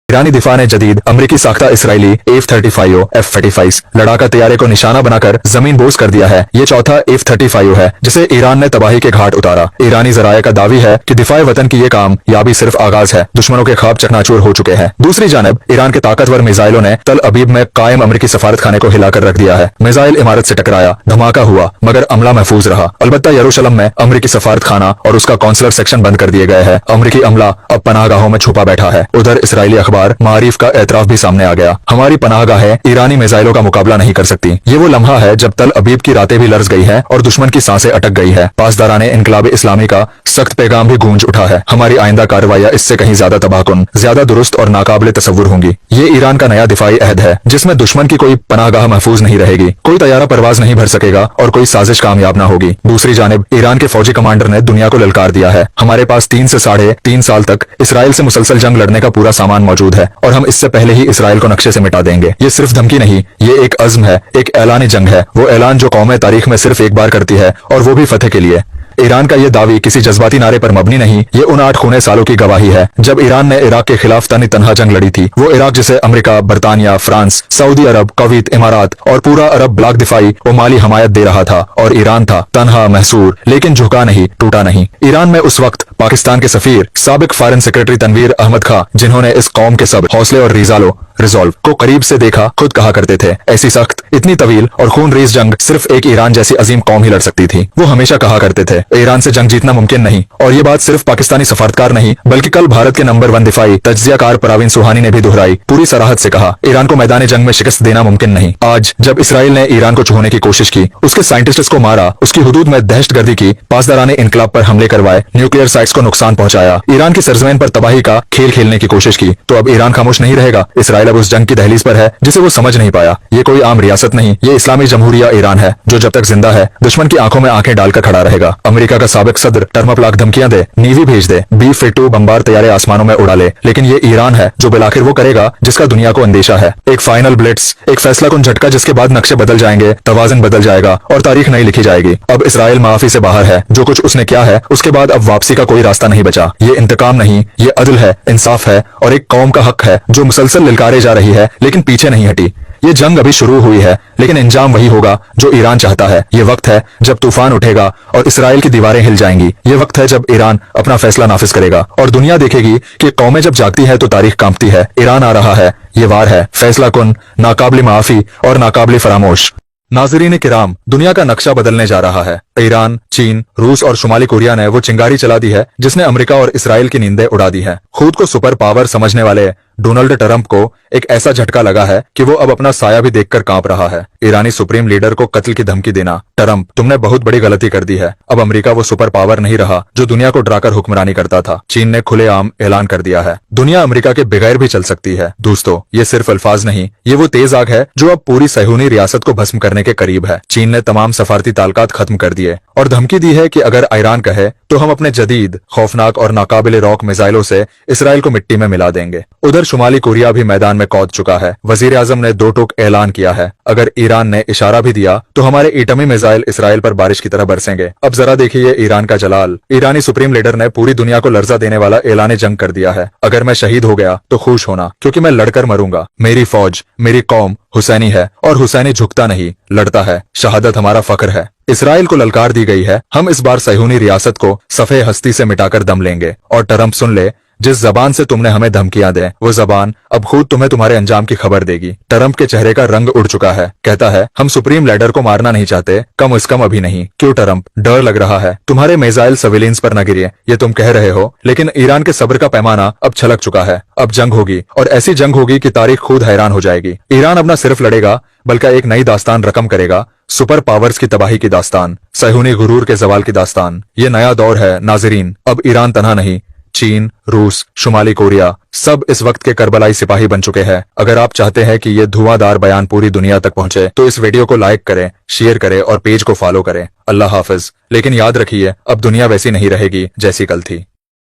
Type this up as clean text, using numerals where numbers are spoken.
ईरानी दिफा ने जदीद अमरीकी साख्ता इसराइली F-35 F-35 लड़ाका तैयारे को निशाना बनाकर जमीन बोस कर दिया है। ये चौथा F-35 है जिसे ईरान ने तबाही के घाट उतारा। ईरानी जराये का दावी है कि दिफाए वतन की ये कामयाबी सिर्फ आगाज है, दुश्मनों के ख्वाब चकनाचूर हो चुके हैं। दूसरी जानब ईरान के ताकतवर मिसाइलों ने तल अबीब में कायम अमरीकी सफारत खाने को हिलाकर रख दिया है। मिसाइल इमारत से टकराया, धमाका हुआ, मगर अमला महफूज रहा। अलबत्ता यरूशलम में अमरीकी सफारत खाना और उसका कौंसलर सेक्शन बंद कर दिए गए हैं। अमरीकी अमला अब पनाहगाहों में छुपा बैठा है। उधर इसराइली अखबार मारिफ का एतराफ भी सामने आ गया। हमारी पनाहगाहें ईरानी मिसाइलों का मुकाबला नहीं कर सकती। ये वो लम्हा है जब तल अबीब की रातें भी लर्ज गई है और दुश्मन की सांसें अटक गई है। पासदाराने इनकलाब इस्लामी का सख्त पैगाम भी गूंज उठा है। हमारी आइंदा कार्रवाइयां इससे कहीं ज्यादा तबाहकुन, ज्यादा दुरुस्त और नाकाबिले तसव्वुर होंगी। ये ईरान का नया दिफाई अहद है जिसमें दुश्मन की कोई पनाहगाह महफूज नहीं रहेगी, कोई तैयारा परवाज नहीं भर सकेगा और कोई साजिश कामयाब न होगी। दूसरी जानिब ईरान के फौजी कमांडर ने दुनिया को ललकार दिया है। हमारे पास 3 से 3.5 साल तक इसराइल से मुसलसल जंग लड़ने का पूरा सामान मौजूद है और हम इससे पहले ही इसराइल को नक्शे से मिटा देंगे। ये सिर्फ धमकी नहीं, ये एक अज़्म है, एक ऐलानी जंग है। वो ऐलान जो कौमें तारीख में सिर्फ एक बार करती है और वो भी फतेह के लिए। ईरान का ये दावी किसी जज्बाती नारे पर मबनी नहीं, ये उन 8 खूने सालों की गवाही है जब ईरान ने इराक के खिलाफ तन्हा जंग लड़ी थी। वो इराक जिसे अमेरिका, बरतानिया, फ्रांस, सऊदी अरब, कुवैत, इमारात और पूरा अरब ब्लॉक दिफाई व माली हमायत दे रहा था, और ईरान था तन्हा, महसूर, लेकिन झुका नहीं, टूटा नहीं। ईरान में उस वक्त पाकिस्तान के सफीर साबिक फॉरेन सेक्रेटरी तनवीर अहमद खां, जिन्होंने इस कौम के सब्र, हौसले और रिजॉल्व को करीब से देखा, खुद कहा करते थे, ऐसी सख्त, इतनी तवील और खूनरेज जंग सिर्फ एक ईरान जैसी अजीम कौम ही लड़ सकती थी। वो हमेशा कहा करते थे, ईरान से जंग जीतना मुमकिन नहीं। और ये बात सिर्फ पाकिस्तानी सफारतकार नहीं बल्कि कल भारत के नंबर 1 दिफाई तज्जियाकार परवीन सुहानी ने भी दोहराई। पूरी सराहत से कहा, ईरान को मैदान जंग में शिकस्त देना मुमकिन नहीं। आज जब इसराइल ने ईरान को छूने की कोशिश की, उसके साइंटिस्ट्स को मारा, उसकी हुदूद में दहशतगर्दी की, पासदाराने इनकलाब पर हमले करवाए, न्यूक्लियर साइट्स को नुकसान पहुंचाया, ईरान की सरजमीन पर तबाही का खेल खेलने की कोशिश की, तो अब ईरान खामोश नहीं रहेगा। इसराइल अब उस जंग की दहलीज पर है जिसे वो समझ नहीं पाया। ये कोई आम रियासत नहीं, ये इस्लामी जमहूरिया ईरान है जो जब तक जिंदा है दुश्मन की आंखों में आंखें डालकर खड़ा रहेगा। अमेरिका का साबिक सदर टर्मप्लाक धमकियां दे, नेवी भेज दे, B-52 बम्बार तैयारे आसमानों में उड़ा ले, लेकिन ये ईरान है जो बिलाखिर वो करेगा जिसका दुनिया को अंदेशा है। एक फाइनल ब्लिट्स, एक फैसला कुन झटका जिसके बाद नक्शे बदल जाएंगे, तवाज़ुन बदल जाएगा और तारीख नई लिखी जाएगी। अब इसराइल माफी से बाहर है। जो कुछ उसने किया है उसके बाद अब वापसी का कोई रास्ता नहीं बचा। ये इंतकाम नहीं, ये अदल है, इंसाफ है और एक कौम का हक है जो मुसलसल ललकारे जा रही है लेकिन पीछे नहीं हटी। ये जंग अभी शुरू हुई है लेकिन इंजाम वही होगा जो ईरान चाहता है। ये वक्त है जब तूफान उठेगा और इसराइल की दीवारें हिल जाएंगी। ये वक्त है जब ईरान अपना फैसला नाफिज करेगा और दुनिया देखेगी कि कौमें जब जागती है तो तारीख कांपती है। ईरान आ रहा है, ये वार है, फैसला कुन, नाकाबिल माफी और नाकाबिल फरामोश। नाज़रीन किराम, दुनिया का नक्शा बदलने जा रहा है। ईरान, चीन, रूस और शुमाली कोरिया ने वो चिंगारी चला दी है जिसने अमेरिका और इसराइल की नींदें उड़ा दी है। खुद को सुपर पावर समझने वाले डोनाल्ड ट्रंप को एक ऐसा झटका लगा है कि वो अब अपना साया भी देखकर कांप रहा है। ईरानी सुप्रीम लीडर को कत्ल की धमकी देना, ट्रंप तुमने बहुत बड़ी गलती कर दी है। अब अमेरिका वो सुपर पावर नहीं रहा जो दुनिया को डराकर हुक्मरानी करता था। चीन ने खुलेआम ऐलान कर दिया है, दुनिया अमेरिका के बगैर भी चल सकती है। दोस्तों, ये सिर्फ अल्फाज नहीं, ये वो तेज आग है जो अब पूरी सहूनी रियासत को भस्म करने के करीब है। चीन ने तमाम सफारती ताल्लुकात खत्म कर दिए और धमकी दी है कि अगर ईरान कहे तो हम अपने जदीद, खौफनाक और नाकाबिले रॉक मिसाइलों से इसराइल को मिट्टी में मिला देंगे। उधर शुमाली कोरिया भी मैदान में कूद चुका है। वजीर आजम ने 2 टूक ऐलान किया है, अगर ईरान ने इशारा भी दिया तो हमारे एटमी मिसाइल इसराइल पर बारिश की तरह बरसेंगे। अब जरा देखिए ईरान का जलाल। ईरानी सुप्रीम लीडर ने पूरी दुनिया को लर्जा देने वाला ऐलान जंग कर दिया है। अगर मैं शहीद हो गया तो खुश होना, क्योंकि मैं लड़कर मरूंगा। मेरी फौज, मेरी कौम हुसैनी है और हुसैनी झुकता नहीं, लड़ता है। शहादत हमारा फख्र है। इसराइल को ललकार दी गई है, हम इस बार सहूनी रियासत को सफ़े हस्ती से मिटाकर दम लेंगे। और ट्रंप सुन ले, जिस जबान से तुमने हमें धमकियां दे वो जबान अब खुद तुम्हें तुम्हारे अंजाम की खबर देगी। ट्रंप के चेहरे का रंग उड़ चुका है। कहता है, हम सुप्रीम लीडर को मारना नहीं चाहते, कम से कम अभी नहीं। क्यों ट्रंप, डर लग रहा है? तुम्हारे मिसाइल सिविलियंस पर न गिरे, ये तुम कह रहे हो, लेकिन ईरान के सब्र का पैमाना अब छलक चुका है। अब जंग होगी और ऐसी जंग होगी कि तारीख खुद हैरान हो जाएगी। ईरान अब न सिर्फ लड़ेगा बल्कि एक नई दास्तान रकम करेगा, सुपर पावर्स की तबाही की दास्तान, सहूनी गुरूर के जवाल की दास्तान। ये नया दौर है नाजरीन। अब ईरान तन्हा नहीं, चीन, रूस, शुमाली कोरिया सब इस वक्त के करबलाई सिपाही बन चुके हैं। अगर आप चाहते हैं कि ये धुआंधार बयान पूरी दुनिया तक पहुंचे तो इस वीडियो को लाइक करें, शेयर करें और पेज को फॉलो करें। अल्लाह हाफिज। लेकिन याद रखिए, अब दुनिया वैसी नहीं रहेगी जैसी कल थी।